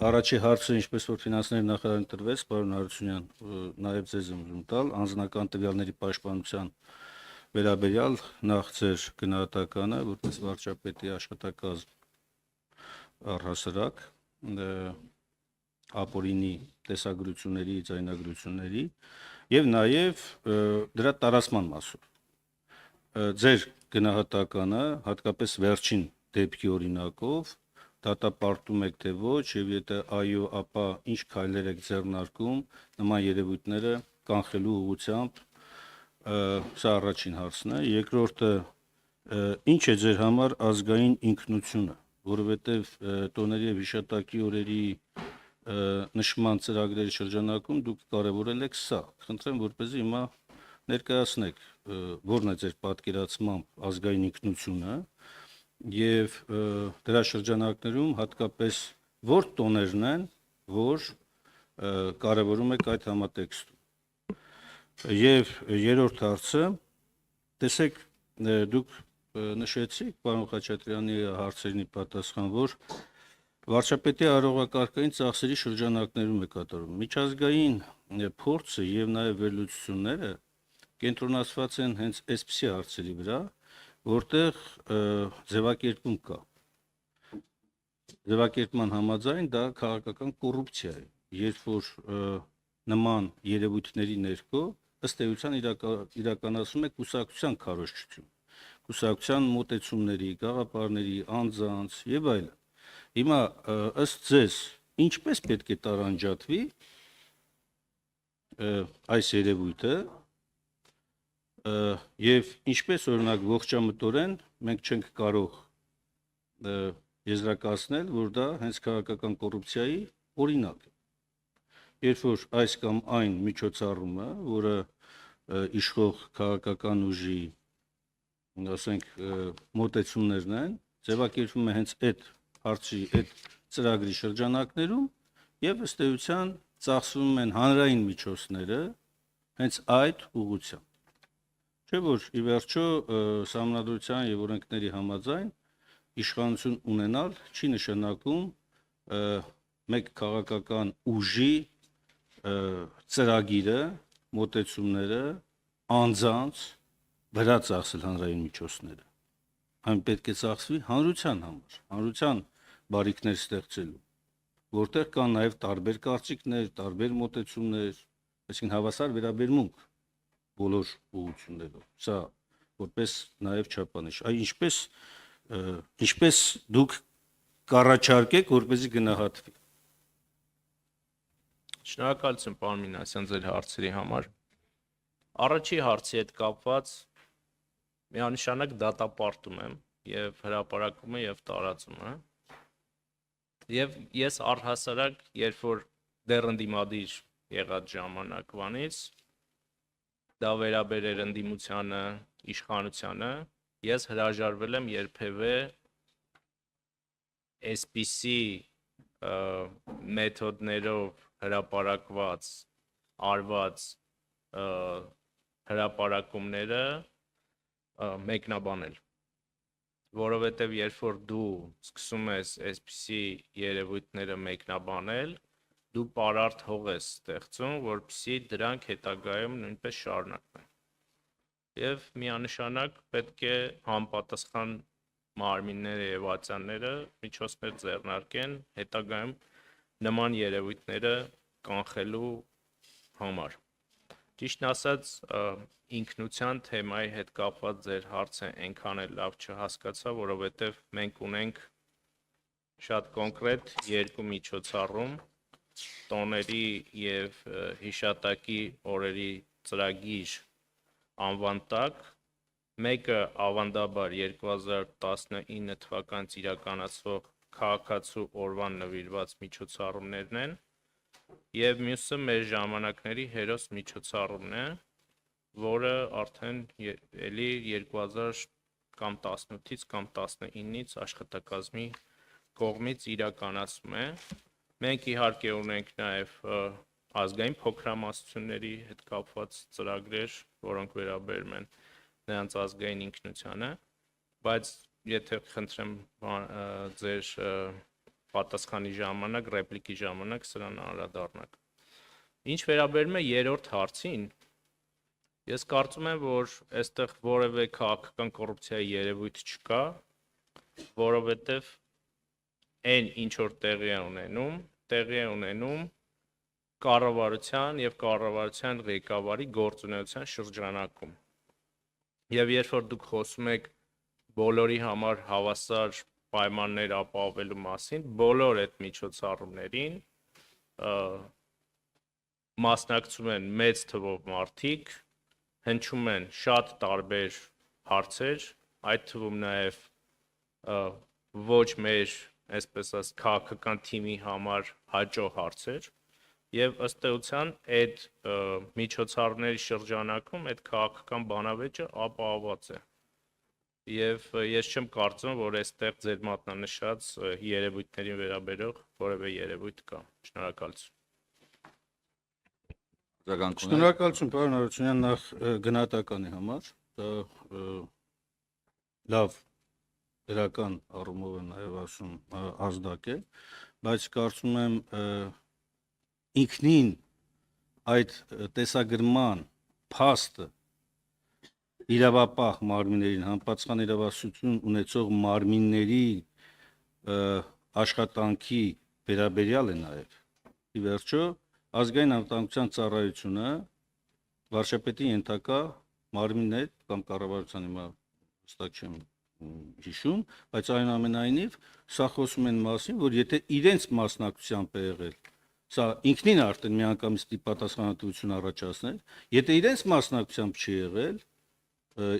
Առաջի հարցը ինչպես որ ֆինանսների նախարարին տրվեց, պարոն Հարությունյան, նաև ձեզ եմ ուզում տալ անձնական տվյալների պաշտպանության վերաբերյալ նախ ձեր գնահատականը, որպես վարչապետի աշխատակազմ առհասարակ ապօրինի տեսագրությունների, ձայնագրությունների եւ նաև դրա տարածման մասով։ Ձեր գնահատականը հատկապես վերջին դեպքի օրինակով դատապարտում եք թե ոչ եւ եթե այո, ապա ինչ քայլեր եք ձեռնարկում նման երևույթները կանխելու ուղղությամբ, սա առաջին հարցն է։ Երկրորդը, ինչ է ձեր համար ազգային ինքնությունը, որովհետեւ տոների եւ հիշատակի օրերի նշման ծրագրերի շրջանակում դուք կարևորել եք սա։ Խնդրեմ, որպեսզի հիմա ներկայացնեք որն է ձեր պատկերացմամբ ազգային ինքնությունը եւ դրա շրջանակներում հատկապես որ տոներն են, որ կարևորում եք այդ համատեքստում։ Եվ երրորդ հարցը, տեսեք, դուք նշեցիք պարոն Խաչատրյանի հարցերին պատասխան, որ վարչապետի արարողակարգային ծախսերի շրջանակներում է կատարում։ Միջազգային փորձը եւ նաեւ վերլուծությունները կենտրոնացված են հենց այսպիսի հարցերի վրա, որտեղ ձևակերպում կա։ Ձևակերպման համաձայն դա քաղաքական կոռուպցիա է, երբ որ նման երևույթների ներքո ըստ էության իրականացում է կուսակցության քարոզչություն, կուսակցության մոտեցումների, գաղափարների, անձանց եւ այլն։ Հիմա ըստ ձեզ ինչպես պետք է տարանջատվի այս երևույթը եւ ինչպես օրինակ ողջամտորեն մենք չենք կարող եզրակացնել, որ դա հենց քաղաքական կոռուպցիայի օրինակ է։ Երբ որ այս կամ այն միջոցառումը, որը իշխող քաղաքական ուժի, ասենք, մոտեցումներն են, ձևակերպվում է հենց այդ հարցի, այդ ծրագրի շրջանակներում եւ ըստ էության ծախսվում են հանրային միջոցները հենց այդ ուղղությամբ։ Չէ՞ որ ի վերջո սահմանադրության եւ օրենքների համաձայն իշխանություն ունենալ չի նշանակում մեկ քաղաքական ուժի ծրագիրը, մոտեցումները, անձանց վրա ծախսել հանրային միջոցները։ Այն պետք է ծախսվի հանրության համար, հանրության բարիքներ ստեղծելու, որտեղ կան նաև տարբեր կարծիքներ, տարբեր մոտեցումներ, այսինքն հավասար վերաբերմունք բոլոր ուղղություններով։ Սա որպես նաև չափանիշ։ Ինչպես դուք կառաջարկեք, որպեսզի գնահատվի։ Շնորհակալություն պարոն Մինասյան ձեր հարցերի համար։ Առաջի հարցի հետ կապված միանշանակ դատապարտում եմ եւ հրապարակումը եւ տարածումը։ Եվ ես առհասարակ, երբ որ դեռ ընդդիմադիր եղած ժամանակվանից դա վերաբերեր ընդդիմությանը, իշխանությանը, ես հրաժարվել եմ երբևէ այսպիսի մեթոդներով հրապարակված, արված հրապարակումները մեկնաբանել, որովհետև երբ որ դու սկսում ես այսպիսի երևույթները մեկնաբանել, դու պարարտ հող ես ստեղծում, որպեսզի դրանք հետագայում նույնպես շարունակվեն։ Եվ միանշանակ պետք է համապատասխան մարմինները եւ ատյանները միջոցներ ձեռնարկեն հետագայում նման երևույթները կանխելու համար։ Ճիշտն ասած, ինքնության թեմայի հետ կապված ձեր հարցը այնքան էլ լավ չհասկացա, որովհետև մենք ունենք շատ կոնկրետ երկու միջոցառում տոների եւ հիշատակի օրերի ծրագիր անվան տակ, մեկը ավանդաբար 2019 թվականից իրականացվող քաղաքացու օրվան նվիրված միջոցառումներն են եւ մյուսը մեր ժամանակների հերոս միջոցառումն է, որը արդեն էլի 2000 կամ 18-ից կամ 19-ից աշխատակազմի կողմից իրականացվում է։ Մենք իհարկե ունենք նաեւ ազգային փոքրամասնությունների հետ կապված ծրագրեր, որոնք վերաբերում են նրանց ազգային ինքնությանը, բայց եթե խնդրեմ ձեր պատասխանի ժամանակ, ռեպլիկի ժամանակ սրան անդրադառնանք։ Ինչ վերաբերում է երրորդ հարցին, ես կարծում եմ, որ այստեղ որևէ քաղաքական կոռուպցիայի երևույթ չկա, որովհետև այն ինչ որ տեղի է ունենում կառավարության եւ կառավարության ղեկավարի գործունեության շրջանակում։ Եվ երբ որ դուք խոսում եք բոլորի համար հավասար պայմաններ ապահովելու մասին, բոլոր այդ միջոցառումներին մասնակցում են մեծ թվով մարդիկ, հնչում են շատ տարբեր հարցեր, այդ թվում նաև ոչ մեր, այսպես ասած, քաղաքական թիմի համար հաճո հարցեր, եւ ըստ էության այդ միջոցառումների շրջանակում այդ քաղաքական բանավեճը ապահովված է։ Եվ ես չեմ կարծում, որ այստեղ ձեր մատնանշած երևույթներին վերաբերող որևէ երևույթ կա։ Շնորհակալություն։ Շնորհակալություն, պարոն Արությունյան, նախ գնահատականի համար, դա լավ դրական առումով է նաև ասում ազդակ է, բայց կարծում եմ ինքնին այդ տեսագրման փաստը իրավապահ մարմիններին, համապատասխան իրավասություն ունեցող մարմինների աշխատանքի վերաբերյալ է նաև։ Ի վերջո, ազգային անվտանգության ծառայությունը վարչապետի ենթակա մարմինն է կամ կառավարության հիմա հստակ չեմ հիշում, բայց այնուամենայնիվ սա խոսում են մասին, որ եթե իրենց մասնակցությամբ է եղել, սա ինքնին արդեն միանգամից պատասխանատվություն առաջացնել, եթե իրենց մասնակցությամբ չի եղել,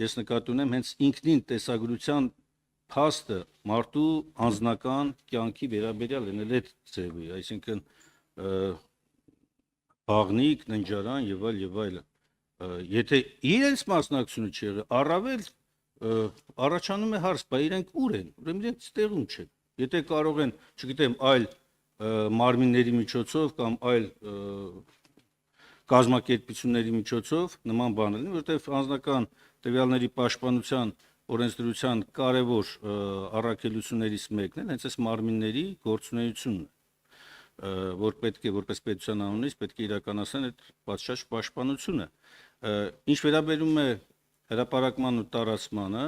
ես նկատի ունեմ հենց ինքնին տեսագրության փաստը մարդու անձնական կյանքի վերաբերյալ են այդ ձևի, այսինքն բաղնիկ, ննջարան եւ այլն։ Եթե իրենց մասնակցությունը չի եղել, առավել առաջանում է հարց, բայց իրենք ուր են, ուրեմն իրենց տեղում չեն։ Եթե կարող են, չգիտեմ, այլ մարմինների միջոցով կամ այլ կազմակերպությունների միջոցով նման բաներ լինի, որտեղ անձնական տվյալների պաշտպանության օրենսդրության կարևոր առաքելություններից մեկն է հենց այս մարմինների գործունեությունն է, որ պետք է որպես պետության անունից պետք է իրականացնեն այդ պատշաճ պաշտպանությունը։ Ինչ վերաբերում է հրապարակման ու տարածմանը,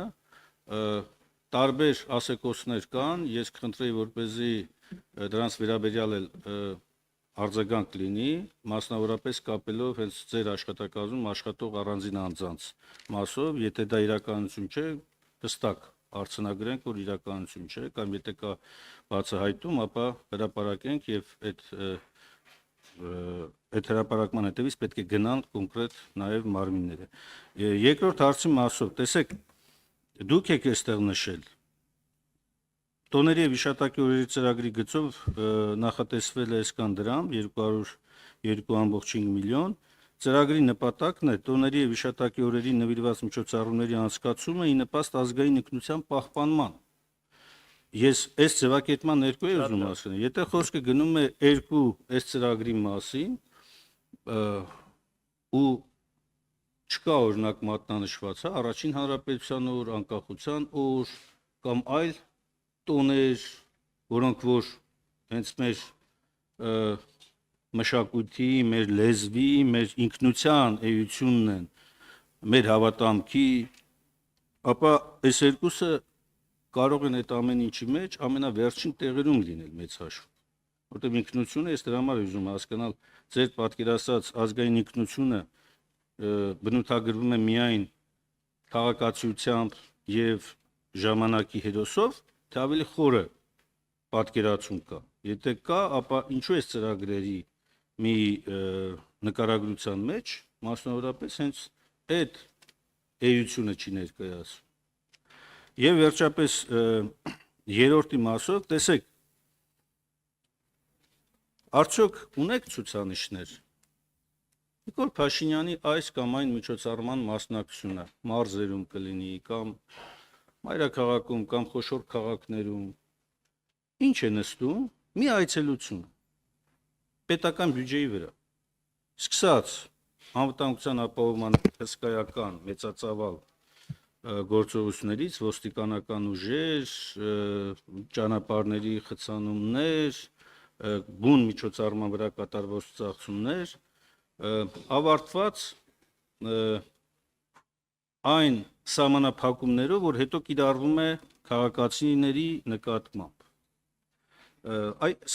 տարբեր ասեկոսներ կան, ես կխնդրեի, որպեսզի դրանց վերաբերյալ էլ արձագանք լինի, մասնավորապես կապելով հենց ձեր աշխատակազմում աշխատող առանձին անձանց մասով, եթե դա իրականություն չէ, հստակ արձանագրենք, որ իրականություն չէ, կամ եթե կա բացահայտում, ապա հրապարակենք եւ այդ հրապարակման հետևից պետք է գնան կոնկրետ նաև մարմինները։ Երկրորդ հարցի մասով, տեսեք, դուք եք այստեղ նշել տոների եւ հիշատակի օրերի ծրագրի գծով նախատեսվել է այսքան դրամ 202.5 միլիոն, ծրագրի նպատակն է տոների եւ հիշատակի օրերի նվիրված միջոցառումների անցկացումը ի նպաստ ազգային ինքնության պահպանման։ Ես այս ձևակերպման ներքո եմ ուզում ասել, եթե խոսքը գնում է երկու այս ծրագրի մասին ու չկա օրինակ մատնանշված, հա, առաջին հանրապետության օր, անկախության օր կամ այլ տոներ, որոնք որ հենց մեր մշակույթի, մեր լեզվի, մեր ինքնության էությունն են, մեր հավատամքի, ապա այս երկուսը կարող են այդ ամեն ինչի մեջ ամենավերջին տեղերում լինել մեծ հաշվով, որտեղ ինքնությունը ես դրա համար ուզում հասկանալ, ձեր պատկերացած ազգային ինքնությունը բնութագրվում է միայն քաղաքացիությամբ եւ ժամանակի հերոսով, թե ավելի խորը պատկերացում կա։ Եթե կա, ապա ինչու է ծրագրերի մի նկարագրության մեջ մասնավորապես հենց այդ էությունը չի ներկայացվում։ Եվ վերջապես երրորդի մասով, տեսեք, արդյոք ունեք ցուցանիշներ Նիկոլ Փաշինյանի այս կամ այն միջոցառման մասնակցությունը մարզերում կլինի կամ մայրաքաղաքում կամ խոշոր քաղաքներում ինչ է նստում մի այցելություն պետական բյուջեի վրա սկսած անվտանգության ապահովման հսկայական մեծածավալ գործողություններից ոստիկանական ուժեր, ճանապարհների խցանումներ, բուն միջոցառման վրա կատարվող ծախսումներ ավարտված այն սահմանափակումներով, որ հետո կիրառվում է քաղաքացիների նկատմամբ։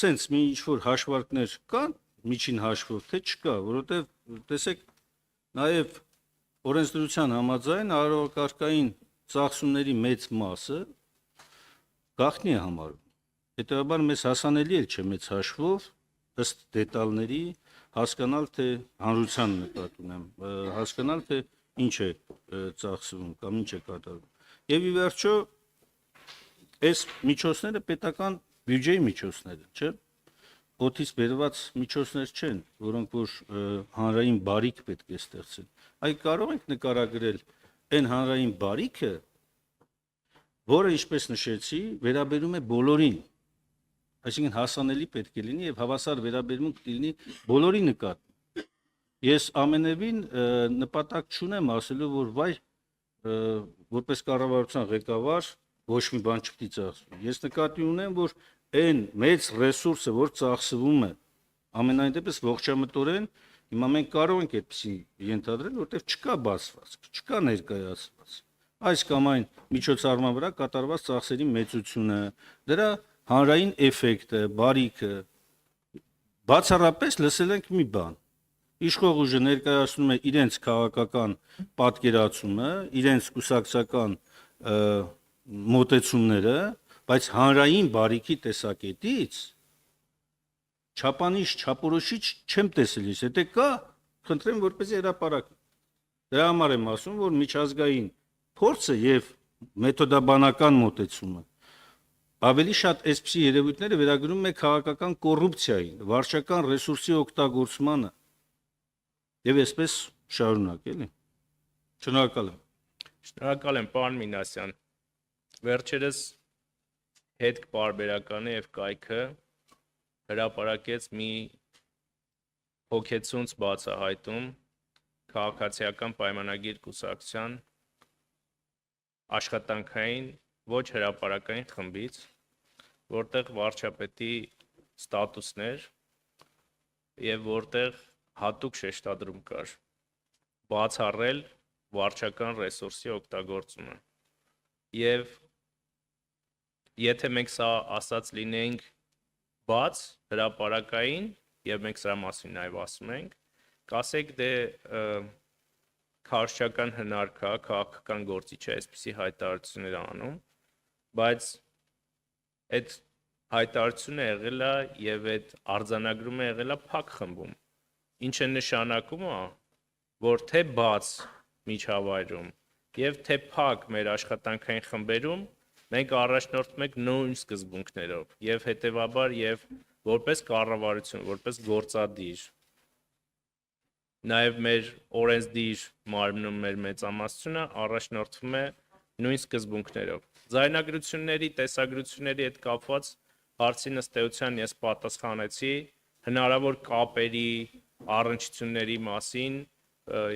Սենց մի ինչ-որ հաշվարկներ կան միջին հաշվով, թե չկա, որովհետև տեսեք, նաև օրենսդրության համաձայն արարողակարգային ծախսումների մեծ մասը գաղտնի է համարվում։ Հետևաբար մեզ հասանելի էլ չէ մեծ հաշվով ըստ դետալների հասկանալ, թե հանրության նկատի ունեմ, հասկանալ, թե ինչ է ծախսվում կամ ինչ է կատարվում։ Եվ ի վերջո այս միջոցները պետական բյուջեի միջոցներ են, չէ՞։ Օդից բերված միջոցներ չեն, որոնք որ հանրային բարիք պետք է ստեղծեն։ Այ կարող ենք նկարագրել այն հանրային բարիքը, որը, ինչպես նշեցի, վերաբերում է բոլորին, այսինքն հասանելի պետք է լինի եւ հավասար վերաբերմունք լինի բոլորի նկատմամբ։ Ես ամենևին նպատակ չունեմ ասելու, որ վայ որպես կառավարության ղեկավար ոչ մի բան չպետք է ծախսվի։ Ես նկատի ունեմ, որ այն մեծ ռեսուրսը, որ ծախսվում է, ամենայն դեպս ողջամտորեն, հիմա մենք կարող ենք այդպեսի ենթադրել, որտեղ չկա բացվածք, չկա ներկայացված։ Այս կամ այն միջոցառման վրա կատարված ծախսերի մեծությունը, դրա հանրային էֆեկտը, բարիքը, բացառապես լսել ենք մի բան։ Իշխող ուժը ներկայացնում է իրենց քաղաքական պատկերացումը, իրենց կուսակցական մոտեցումները, բայց հանրային բարիքի տեսակետից չափանիշ, չափորոշիչ չեմ տեսել ես, եթե կա, խնդրեմ որպեսզի հրապարակ։ Դրա համար եմ ասում, որ միջազգային փորձը եւ մեթոդաբանական մոտեցումը ավելի շատ այսպիսի երևույթները վերագրում է քաղաքական կոռուպցիային, վարչական ռեսուրսի օգտագործմանը եւ այսպես շարունակ, էլի։ Շնորհակալ եմ։ Շնորհակալ եմ, պարոն Մինասյան։ Վերջերս հետք պարբերականը եւ կայքը հրապարակեց մի հոգեցունց բացահայտում քաղաքացիական պայմանագիր կուսակցության աշխատանքային ոչ հրապարակային խմբից, որտեղ վարչապետի ստատուսն էր եւ որտեղ հատուկ շեշտադրում կար բացառել վարչական ռեսուրսի օգտագործումը։ Եվ եթե մենք սա ասած լինենք բաց հրապարակային եւ մենք սրա մասին նաեւ ասում ենք, կասեք դե քարշչական հնարքա, քաղաքական գործիչ է այսպիսի հայտարարություններ անում, բայց այդ հայտարարությունը եղել է եւ այդ արձանագրումը եղել է փակ խմբում։ Ինչ է նշանակում, որ թե բաց միջավայրում եւ թե փակ մեր աշխատանքային խմբերում մենք առաջնորդվում ենք նույն սկզբունքներով եւ հետեւաբար եւ որպես կառավարություն, որպես գործադիր նաև մեր օրենսդիր մարմնում մեր մեծամասնությունը առաջնորդվում է նույն սկզբունքներով։ Ձայնագրությունների, տեսագրությունների հետ կապված հարցին ըստ էության ես պատասխանեցի հնարավոր կապերի, առնչությունների մասին,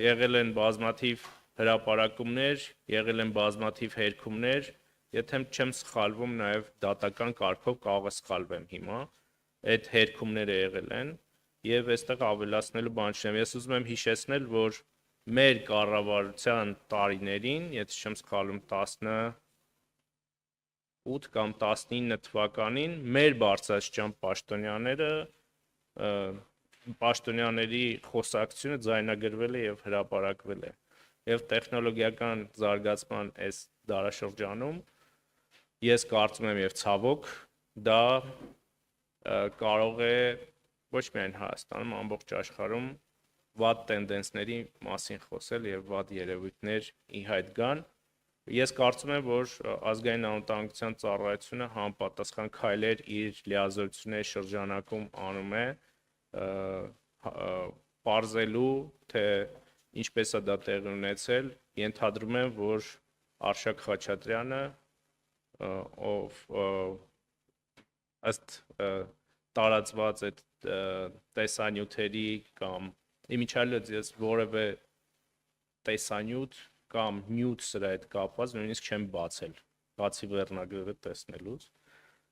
եղել են բազմաթիվ հրապարակումներ, եղել են բազմաթիվ հերքումներ, եթե չեմ սխալվում, նաև դատական կարգով կարող է սխալվեմ հիմա, այդ հերքումները եղել են եւ այստեղ ավելացնելու բան չեմ։ Ես ուզում եմ հիշեցնել, որ մեր կառավարության տարիներին, եթե չեմ սխալվում 18 կամ 19 թվականին մեր բարձրաստիճան պաշտոնյաները պաշտոնյաների խոսակցությունը ձայնագրվել է եւ հրապարակվել է։ Եվ տեխնոլոգիական զարգացման այս դարաշրջանում ես կարծում եմ եւ ցավոք դա կարող է ոչ միայն Հայաստանում, ամբողջ աշխարհում վատ տենդենսների մասին խոսել եւ վատ երևույթներ ի հայտ գան։ Ես կարծում եմ, որ ազգային անվտանգության ծառայությունը համապատասխան քայլեր իր լիազորությունների շրջանակում անում է պարզելու, թե ինչպես է դա տեղի ունեցել, ենթադրում եմ, որ Արշակ Խաչատրյանը, ով ըստ տարածված այդ տեսանյութերի կամ իմիջիալից ես որևէ տեսանյութ կամ նյութ սրա հետ կապված նույնիսկ չեմ բացել, բացի վերնագրերը տեսնելուց։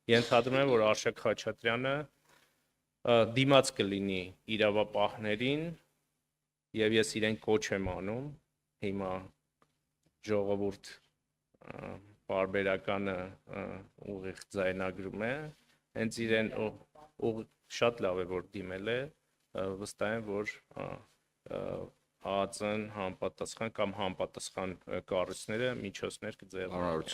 Ենթադրում եմ, որ Արշակ Խաչատրյանը դիմաց կլինի իրավապահներին եւ ես իրեն կոչ եմ անում հիմա ժողովուրդ բարբերականը ուղիղ ձայնագրում է, հենց իրեն շատ լավ է որ դիմել է, վստահ եմ որ ԱԱԾ-ն համապատասխան կամ համապատասխան կառույցները միջոցներ կձեռնարկեն։